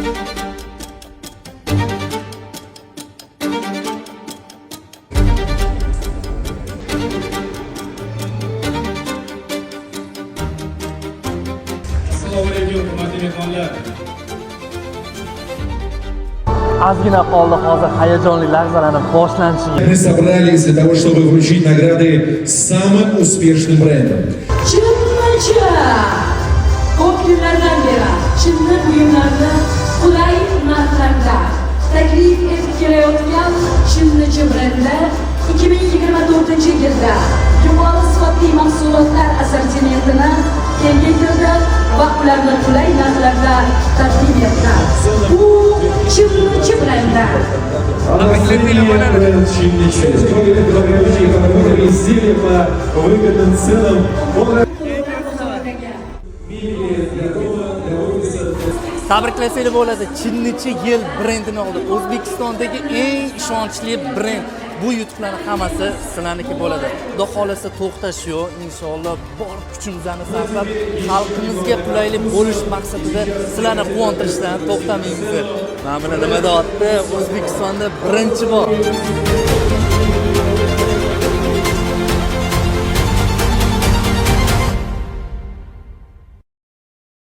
Assalomu alaykum, hurmatli mehmonlar. Ozgina qoldi hozir hayajonli lahzalarni boshlanishiga. Мы собрались для того, чтобы вручить награды самым успешным брендам. Chinnacha! Ko'p yillardan beri chinni buyumlarni qulay narxlarda taklif etib kelayotgan Chinnacha brendi 2024-yilda yuqori sifatli mahsulotlar assortimentini kengaytirdi va ularni qulay narxlarda taqdim etdi. Bu Chinnacha brendi. Бренд Чиннича. Строили дорогие подобные изделия по выгодным ценам. Tabriklasak bo'ladi. Chinnicha yil brendini oldi. O'zbekistondagi eng ishonchli brend. Bu yutuqlarning hammasi sizlarniki bo'ladi. Xudo xolasa to'xtash yo'q. Inshaalloh bor kuchimizni sarflab xalqimizga qulaylik bo'lish maqsadida sizlarni quvontirishdan to'xtamaymiz. Mana nima deyapti? O'zbekistonda birinchi bor